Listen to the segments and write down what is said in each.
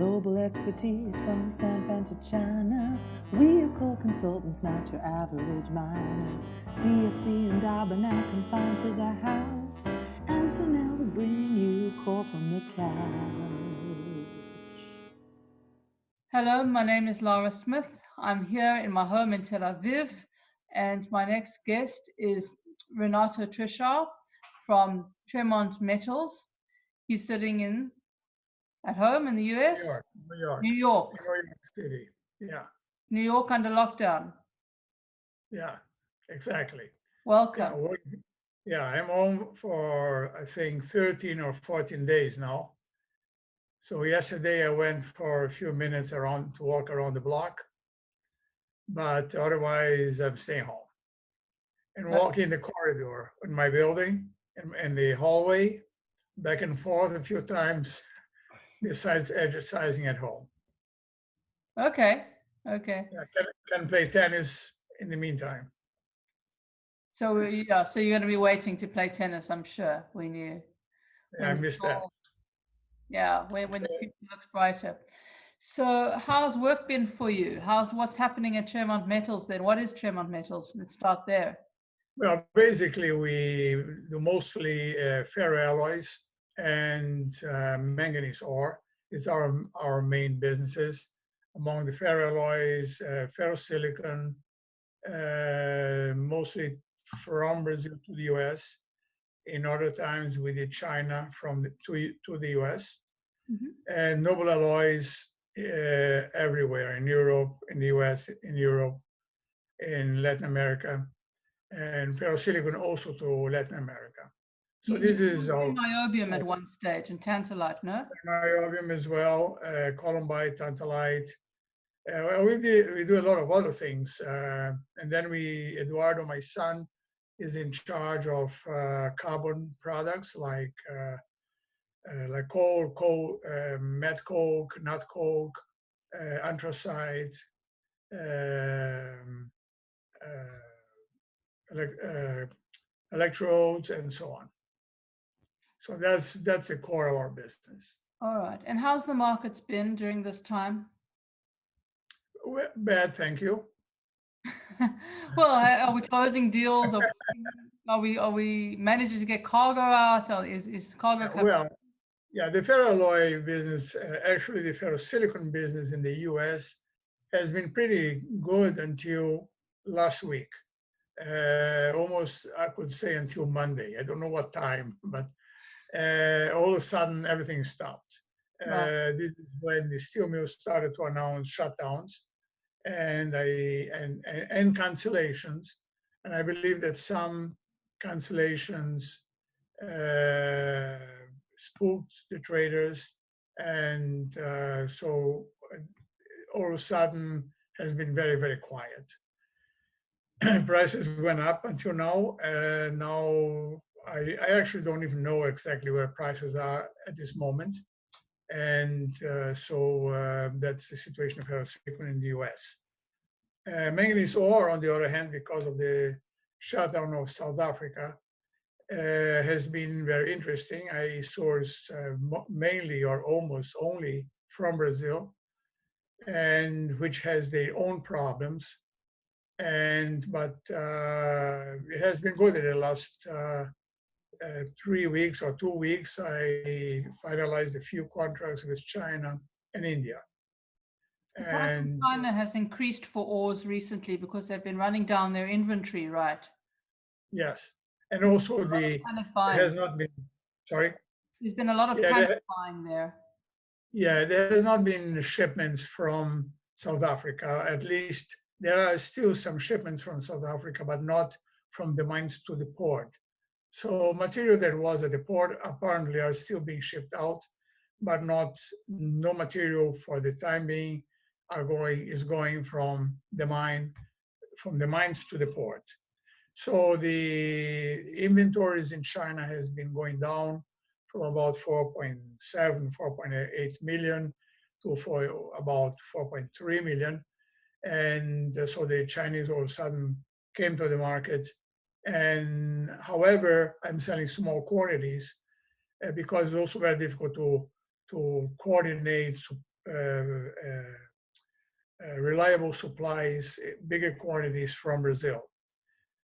Global expertise from San Fran to China. We are core consultants, not your average miner. DFC and Darby now confined to the house. And so now we bring you core from the couch. Hello, my name is Lara Smith. I'm here in my home in Tel Aviv, and my next guest is Renato Tichauer from Tremond Metals. He's sitting at home in the US? New York City, yeah. New York under lockdown. Yeah, exactly. Welcome. Yeah, I'm home for, I think, 13 or 14 days now. So yesterday I went for a few minutes to walk around the block, but otherwise I'm staying home and walking the corridor in my building and the hallway back and forth a few times, besides exercising at home. Okay. Yeah, can play tennis in the meantime. So yeah, so you're going to be waiting to play tennis, I'm sure, when you. Yeah, I missed that. Yeah, when the future looks brighter. So how's work been for you? What's happening at Tremond Metals then? What is Tremond Metals? Let's start there. Well, basically we do mostly ferroalloys and manganese ore is our main businesses. Among the ferroalloys, ferrosilicon, mostly from Brazil to the US. In other times we did China to the US. Mm-hmm. And noble alloys everywhere in Europe, in the US, in Europe, in Latin America, and ferrosilicon also to Latin America. So this is all. Niobium at one stage and tantalite, no? Niobium as well, columbite, tantalite. We do a lot of other things, and then Eduardo, my son, is in charge of carbon products like coal, met coke, nut coke, anthracite, electrodes, and so on. So that's the core of our business. All right. And how's the markets been during this time? Well, bad, thank you. Well, are we closing deals? Are we managing to get cargo out? Or is cargo coming? Well, yeah, the ferroalloy business, actually the ferrosilicon business in the US has been pretty good until last week. Almost, I could say, until Monday. I don't know what time, but all of a sudden everything stopped. Right. This is when the steel mills started to announce shutdowns and cancellations. And I believe that some cancellations spooked the traders, and so all of a sudden has been very, very quiet. Prices went up until now. Now I actually don't even know exactly where prices are at this moment. And so that's the situation of ferrosilicon in the US. Manganese ore, on the other hand, because of the shutdown of South Africa, has been very interesting. I source mainly or almost only from Brazil, and which has their own problems. But it has been good in the last 3 weeks or 2 weeks. I finalized a few contracts with China and India. The price in China has increased for ores recently because they've been running down their inventory, right? Yes, and also has not been. Sorry. There's been a lot of panic buying there. Yeah, there has not been shipments from South Africa. At least there are still some shipments from South Africa, but not from the mines to the port. So material that was at the port apparently are still being shipped out, but no material for the time being is going from the mines to the port. So the inventories in China has been going down from about 4.7, 4.8 million to about 4.3 million. And so the Chinese all of a sudden came to the market. And however, I'm selling small quantities because it's also very difficult to coordinate reliable supplies, bigger quantities from Brazil.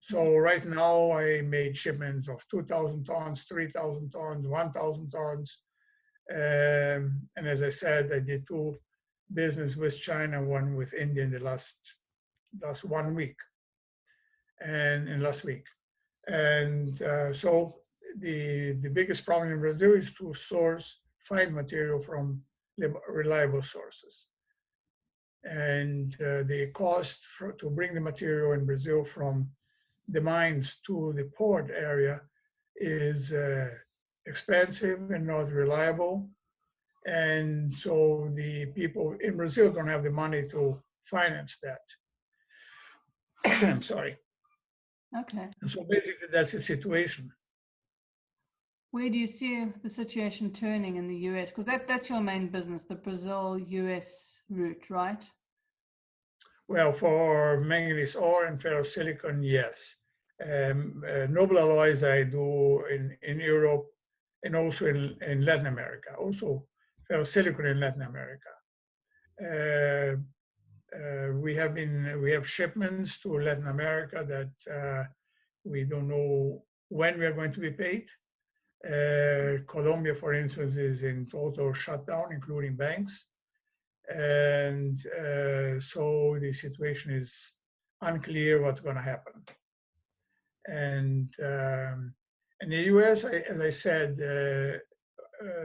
So right now I made shipments of 2,000 tons, 3,000 tons, 1,000 tons. And as I said, I did 2 business with China, 1 with India in the last 1 week and in last week. And so the biggest problem in Brazil is to find material from reliable sources. And the cost to bring the material in Brazil from the mines to the port area is expensive and not reliable. And so the people in Brazil don't have the money to finance that. I'm sorry. Okay. And so basically that's the situation. Where do you see the situation turning in the US? Because that's your main business, the Brazil-US route, right? Well, for manganese ore and ferrosilicon, yes. Noble alloys I do in Europe and also in Latin America, also ferrosilicon in Latin America. We have shipments to Latin America that we don't know when we are going to be paid. Colombia, for instance, is in total shutdown, including banks. And so the situation is unclear what's going to happen. And in the US, as I said,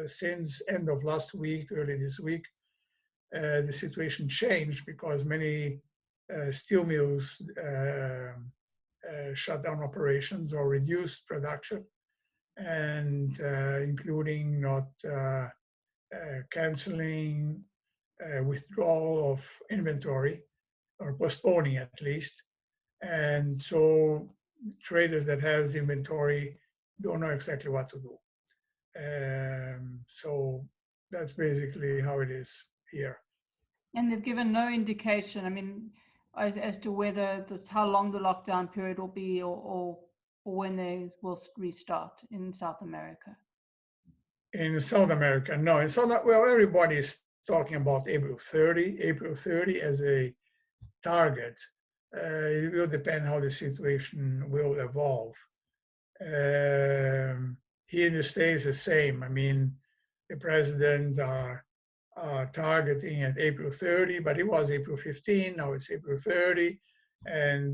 since end of last week, early this week, the situation changed because many steel mills shut down operations or reduced production, and including not canceling withdrawal of inventory or postponing at least. And so traders that has inventory don't know exactly what to do. So that's basically how it is here. And they've given no indication, I mean, as to whether how long the lockdown period will be or when they will restart in South America. In South America, no. In South, well, everybody's talking about April 30 as a target. It will depend how the situation will evolve. Here in the States, the same. I mean, the president are targeting at April 30, but it was April 15, now it's April 30.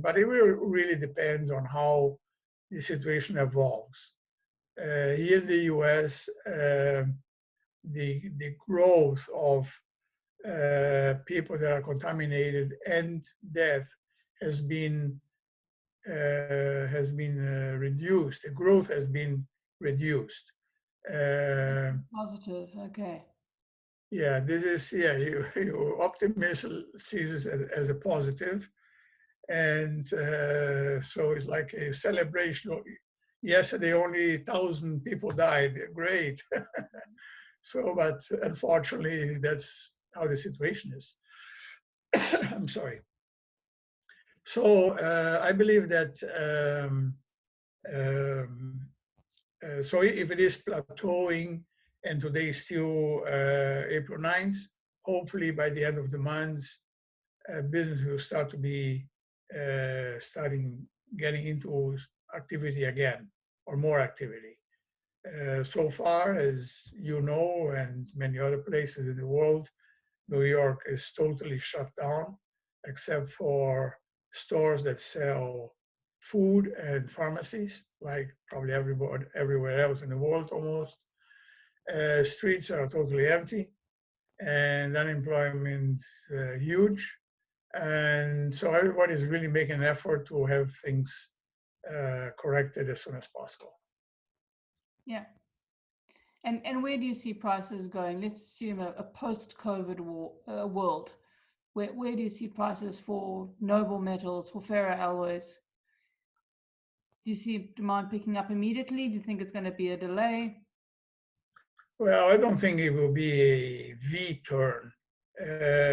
But it will really depends on how the situation evolves. Here in the US, the growth of people that are contaminated and death has been reduced. The growth has been reduced. Positive, okay. Yeah, this is, your optimism sees it as a positive. And so it's like a celebration. Yesterday, only 1,000 people died. Great. So, but unfortunately, that's how the situation is. I'm sorry. So I believe that, so if it is plateauing and today is still April 9th, hopefully by the end of the month, business will start to be getting into activity again, or more activity. So far, as you know, and many other places in the world, New York is totally shut down, except for stores that sell food and pharmacies, like probably everywhere else in the world almost. Streets are totally empty, and unemployment huge. And so everybody's really making an effort to have things corrected as soon as possible. Yeah. And where do you see prices going? Let's assume a post-COVID world. Where do you see prices for noble metals, for ferroalloys? Do you see demand picking up immediately? Do you think it's going to be a delay? Well, I don't think it will be a V-turn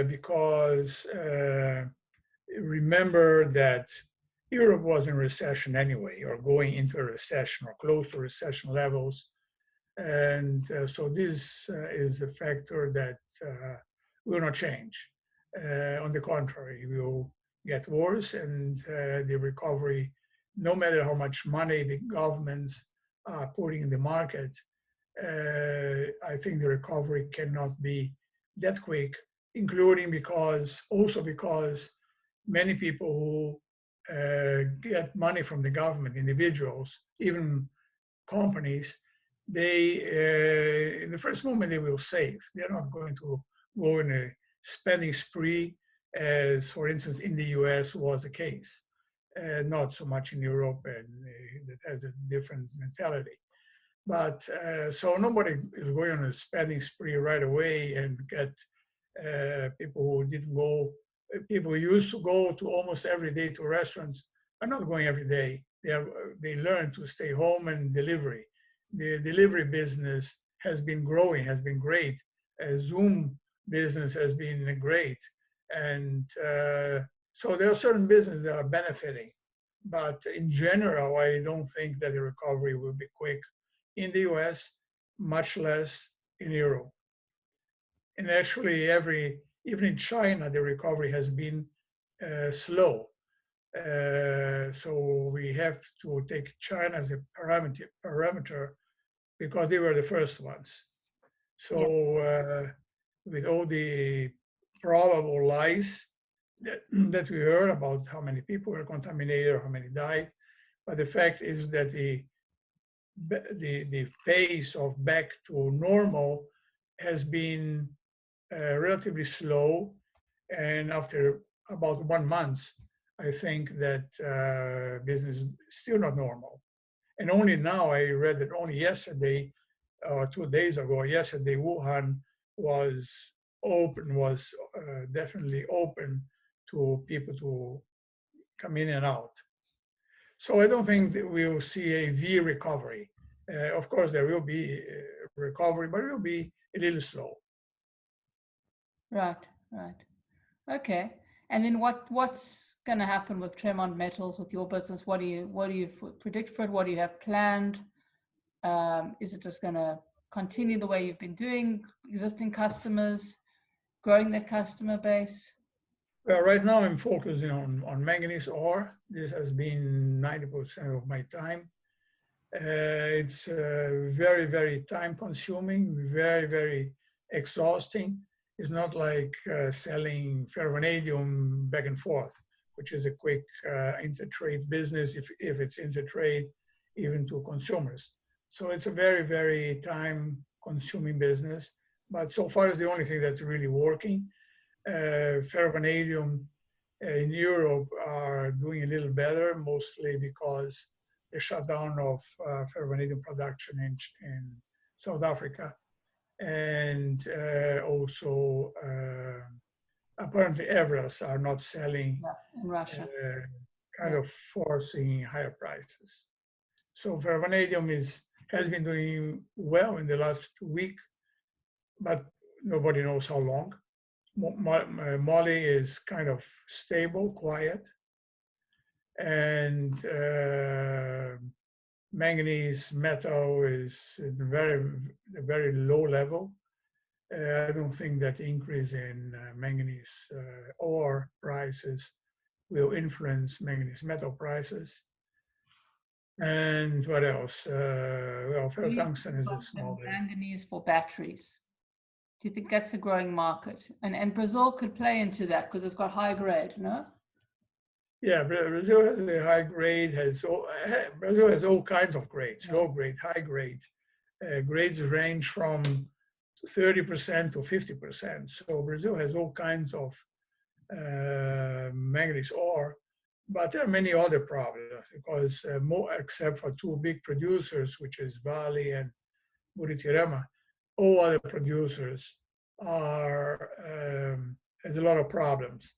because remember that Europe was in recession anyway, or going into a recession or close to recession levels. And so this is a factor that will not change. On the contrary, it will get worse, and the recovery, no matter how much money the governments are putting in the market, I think the recovery cannot be that quick, including because many people who get money from the government, individuals, even companies, they in the first moment they will save. They're not going to go in a spending spree, as for instance in the US was the case. Not so much in Europe, and that has a different mentality. But so nobody is going on a spending spree right away and get people who didn't go, people who used to go to almost every day to restaurants are not going every day. They learn to stay home and delivery. The delivery business has been growing, has been great. Zoom business has been great. And so there are certain businesses that are benefiting. But in general, I don't think that the recovery will be quick in the US, much less in Europe. And actually, even in China, the recovery has been slow. So we have to take China as a parameter because they were the first ones. So with all the probable lies that we heard about how many people were contaminated or how many died, but the fact is that the pace of back to normal has been relatively slow, and after about 1 month, I think that business is still not normal. And only now, I read that only yesterday, 2 days ago, yesterday, Wuhan was open, was definitely open to people to come in and out. So I don't think that we will see a V recovery. Of course, there will be a recovery, but it will be a little slow. Right, right. Okay. And then what's going to happen with Tremond Metals, with your business? What do you predict for it? What do you have planned? Is it just going to continue the way you've been doing, existing customers, growing their customer base? Well, right now I'm focusing on manganese ore. This has been 90% of my time. It's very, very time consuming, very, very exhausting. It's not like selling ferrovanadium back and forth, which is a quick intertrade business if it's intertrade even to consumers. So it's a very, very time consuming business, but so far it's the only thing that's really working. Ferrovanadium in Europe are doing a little better, mostly because the shutdown of ferrovanadium production in South Africa, and also apparently Everest are not selling, in Russia, kind of forcing higher prices. So ferrovanadium has been doing well in the last week, but nobody knows how long. Moly is kind of stable, quiet, and manganese metal is at a very low level. I don't think that the increase in manganese ore prices will influence manganese metal prices. And what else? Well, ferrotungsten is a small bit. Manganese for batteries. Do you think that's a growing market? And Brazil could play into that because it's got high grade, no? Yeah, Brazil has a high grade. Brazil has all kinds of grades: low grade, high grade. Grades range from 30% to 50%. So Brazil has all kinds of manganese ore, but there are many other problems because except for two big producers, which is Vale and Buritirama, all other producers has a lot of problems,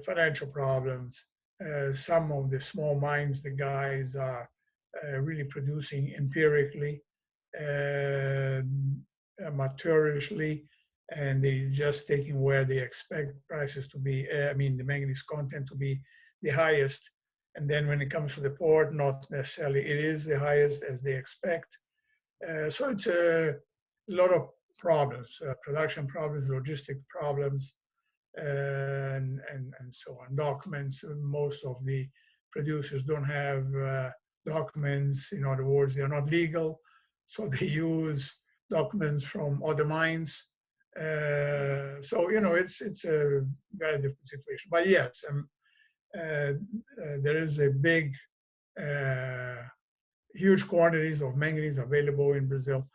financial problems. Some of the small mines, the guys are really producing empirically, amateurishly, and they're just taking where they expect prices to be, the manganese content to be the highest. And then when it comes to the port, not necessarily it is the highest as they expect. So it's a lot of problems, production problems, logistic problems, and so on. Documents, most of the producers don't have documents. In other words, they're not legal, so they use documents from other mines. So, you know, it's a very different situation. But yes, there is a big, huge quantities of manganese available in Brazil,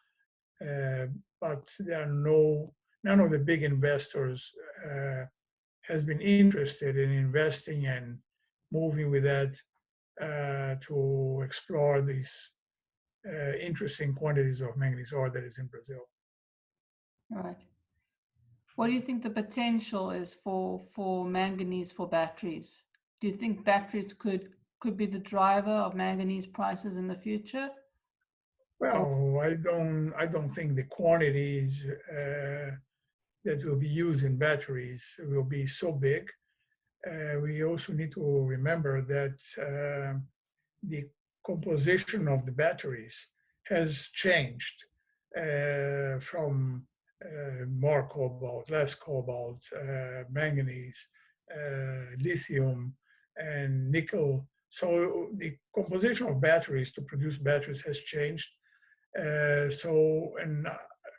but there are none of the big investors has been interested in investing and moving with that to explore these interesting quantities of manganese ore that is in Brazil. Right. What do you think the potential is for manganese for batteries? Do you think batteries could be the driver of manganese prices in the future? Well, I don't think the quantities that will be used in batteries will be so big. We also need to remember that the composition of the batteries has changed from more cobalt, less cobalt, manganese, lithium, and nickel. So the composition of batteries to produce batteries has changed.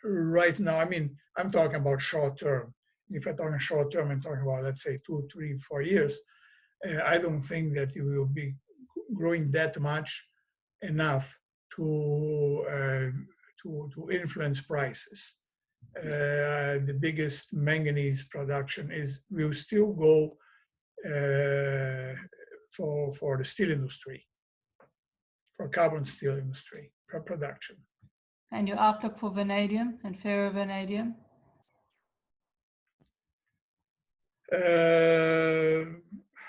Right now, I mean, I'm talking about short term. If I'm talking short term, I'm talking about, let's say, 2, 3, 4 years. I don't think that it will be growing that much enough to influence prices. The biggest manganese production will still go for the steel industry, for carbon steel industry, for production. And your outlook for vanadium and ferrovanadium?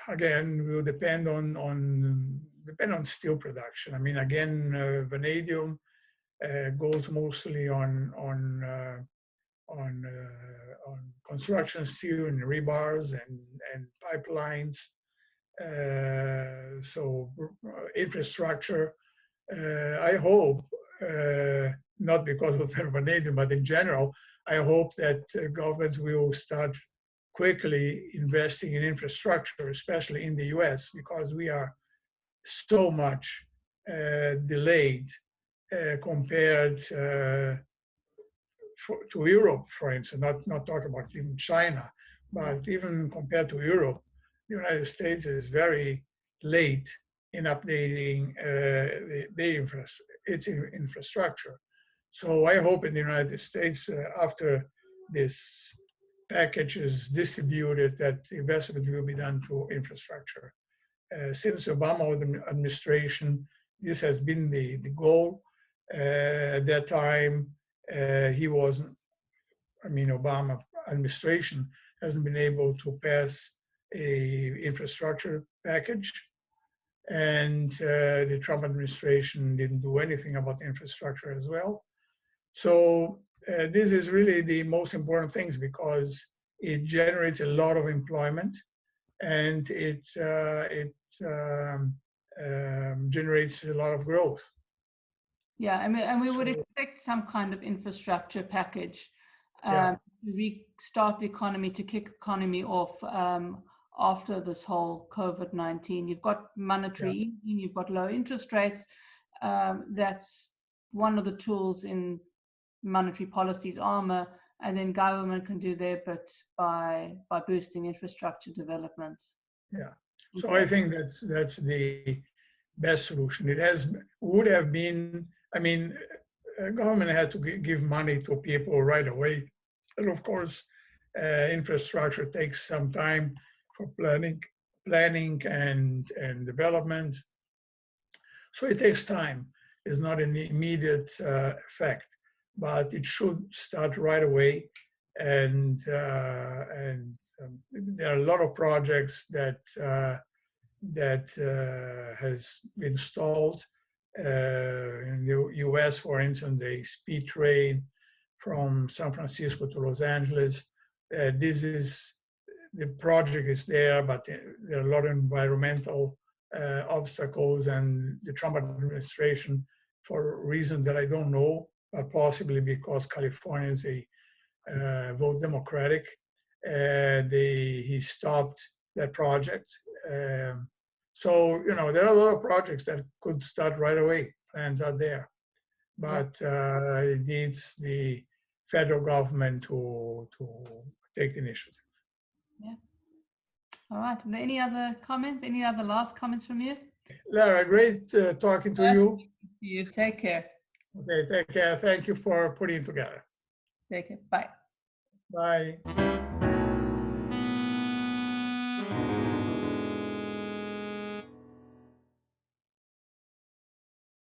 Again, will depend on steel production. I mean, again, vanadium goes mostly on construction steel and rebars and pipelines. So infrastructure. I hope, not because of vanadium, but in general, I hope that governments will start quickly investing in infrastructure, especially in the US, because we are so much delayed compared to Europe, for instance, not talking about even China, but even compared to Europe, the United States is very late in updating its infrastructure. So I hope in the United States, after this package is distributed, that investment will be done to infrastructure. Since Obama administration, this has been the goal. At that time, Obama administration hasn't been able to pass a infrastructure package, and the Trump administration didn't do anything about infrastructure as well. So this is really the most important things, because it generates a lot of employment, and it generates a lot of growth. Yeah, I mean, and we would expect some kind of infrastructure package to restart the economy, to kick the economy off after this whole COVID-19. You've got monetary easing, you've got low interest rates. That's one of the tools in monetary policy's armor, and then government can do their bit by boosting infrastructure development. Yeah. So I think that's the best solution. It would have been, I mean, government had to give money to people right away. And of course, infrastructure takes some time for planning and development. So it takes time. It's not an immediate effect, but it should start right away. And there are a lot of projects that has been stalled. In the US, for instance, a speed train from San Francisco to Los Angeles. The project is there, but there are a lot of environmental obstacles, and the Trump administration, for reasons that I don't know, but possibly because California is a vote Democratic. He stopped that project. So, you know, there are a lot of projects that could start right away. Plans are there, but it needs the federal government to take the initiative. Yeah. All right. Are there any other comments? Any other last comments from you? Lara, great talking to you. You take care. Okay, take care. Thank you for putting it together. Take care. Bye. Bye.